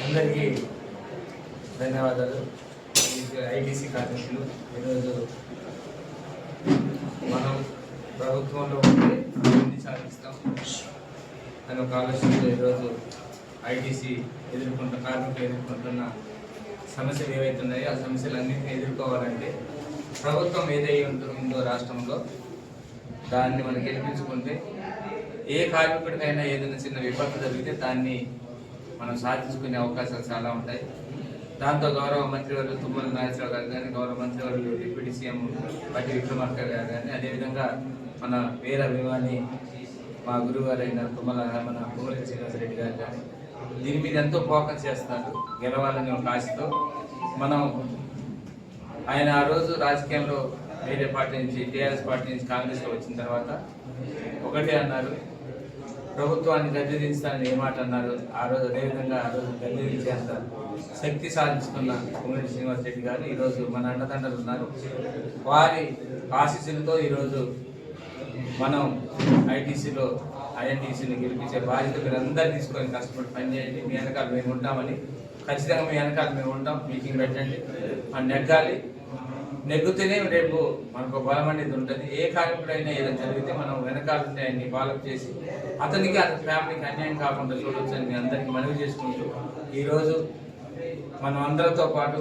అందరికీ ధన్యవాదాలు. ఐటీసీ కార్మికులు ఈరోజు మనం ప్రభుత్వంలో ఉంటే అభివృద్ధి సాధిస్తాం అని ఒక ఆలోచనతో ఈరోజు ఐటీసీ కార్మికులు ఎదుర్కొంటున్న సమస్యలు ఏవైతే ఉన్నాయో ఆ సమస్యలన్నింటినీ ఎదుర్కోవాలంటే ప్రభుత్వం ఏదై ఉంటుందో రాష్ట్రంలో దాన్ని మనం గెలిపించుకుంటే ఏ కార్మికుడికైనా ఏదైనా చిన్న విపత్తు జరిగితే దాన్ని మనం సాధించుకునే అవకాశాలు చాలా ఉంటాయి. దాంతో గౌరవ మంత్రివర్యులు తుమ్మల నాగేశ్వరరావు గారు కానీ, గౌరవ మంత్రివర్యులు డిప్యూటీ సీఎం బట్టి విక్రమార్క గారు కానీ, అదేవిధంగా మన వీర అభిమాని మా గురువు గారైన పొంగులేటి శ్రీనివాసరెడ్డి గారు కానీ దీని మీద ఎంతో ఫోకస్ చేస్తున్నారు. గెలవాలని ఒక ఆశతో మనం ఆయన ఆ రోజు రాజకీయంలో వేరే పార్టీ నుంచి టీఆర్ఎస్ పార్టీ నుంచి కాంగ్రెస్లో వచ్చిన తర్వాత ఒకటే అన్నారు, ప్రభుత్వాన్ని గద్దెదించాలని ఏ మాట అన్నారు ఆ రోజు. అదేవిధంగా ఆ రోజు గద్దెదించేంత శక్తి సాధించుకున్న పొంగులేటి శ్రీనివాసరెడ్డి గారు ఈరోజు మన అండదండలు ఉన్నారు. వారి ఆశీస్సులతో ఈరోజు మనం ఐటీసీలో ఐఎన్టీసీని గెలిపించే బాధ్యత మీరందరూ తీసుకొని కష్టపడి పనిచేయండి. మీ వెనకాల మేము ఉంటామని, ఖచ్చితంగా మీ వెనకాల మేము ఉంటాం. మీటింగ్ పెట్టండి, మనం నెగ్గాలి. నెగ్గుతూనే రేపు మనకు బలం అనేది ఉంటుంది. ఏ కార్మికుడైనా ఏదైనా జరిగితే మనం వెనకాల ఉంటే ఆయన్ని ఫాలోఅప్ చేసి అతనికి అతని ఫ్యామిలీకి అన్యాయం కాకుండా చూడవచ్చు అని మీ అందరికీ మనవి చేసుకుంటూ ఈరోజు మనం అందరితో పాటు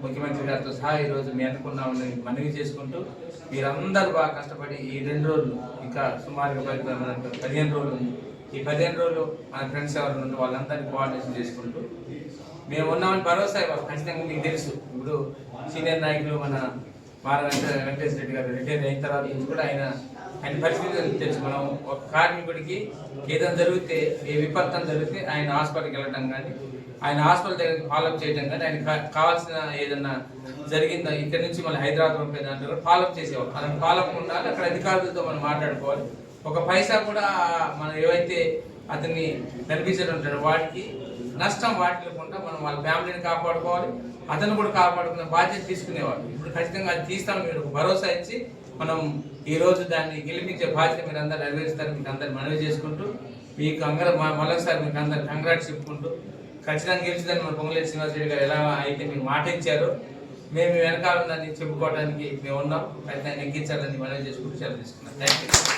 ముఖ్యమంత్రి గారితో సహా ఈరోజు మీ అనుకున్నామని మనవి చేసుకుంటూ మీరందరూ బాగా కష్టపడి ఈ 2 రోజులు ఇంకా సుమారుగా 15 రోజులు ఉంది. ఈ 15 రోజులు మన ఫ్రెండ్స్ ఎవరు ఉంటే వాళ్ళందరినీ కోఆర్డినేషన్ చేసుకుంటూ మేము ఉన్నామని భరోసా ఇవ్వాలి. ఖచ్చితంగా మీకు తెలుసు, ఇప్పుడు సీనియర్ నాయకులు మన వెంకటేశ్వర రెడ్డి గారు రిటైర్ అయిన తర్వాత నుంచి కూడా ఆయన పరిస్థితులు తెలుసు. మనం ఒక కార్మికుడికి ఏదైనా జరిగితే, ఏ విపత్తు జరిగితే ఆయన హాస్పిటల్కి వెళ్ళటం కానీ, ఆయన హాస్పిటల్ దగ్గర ఫాలోఅప్ చేయడం కానీ, ఆయన కావాల్సిన ఏదన్నా జరిగిందా ఇక్కడ నుంచి మళ్ళీ హైదరాబాద్ పంపే దాంట్లో కూడా ఫాలోఅప్ చేసేవాళ్ళు. మనం ఫాలోఅప్ ఉండాలి. అక్కడ అధికారులతో మనం మాట్లాడుకోవాలి. ఒక పైసా కూడా మనం ఏవైతే అతన్ని బెనిఫిషియరీ ఉంటాడో వాటికి నష్టం వాటిల్లకుండా మనం వాళ్ళ ఫ్యామిలీని కాపాడుకోవాలి, అతను కూడా కాపాడుకునే బాధ్యత తీసుకునేవాళ్ళు. ఇప్పుడు ఖచ్చితంగా అది తీస్తాం. మీరు భరోసా ఇచ్చి మనం ఈరోజు దాన్ని గెలిపించే బాధ్యత మీరు అందరూ నెరవేరుస్తారు. మీకు అందరు మనవి చేసుకుంటూ మీకు మళ్ళొకసారి మీకు అందరు కంగ్రాట్స్ చెప్పుకుంటూ ఖచ్చితంగా గెలిచిందని మన పొంగులేటి శ్రీనివాసరెడ్డి గారు ఎలా అయితే మీకు మాట ఇచ్చారో మేము వెనకాల ఉందని చెప్పుకోవడానికి మేము ఉన్నాం. ఖచ్చితంగా నెగ్గించాలని మనవి చేసుకుంటూ సెలవు తీసుకున్నాం. Thank you.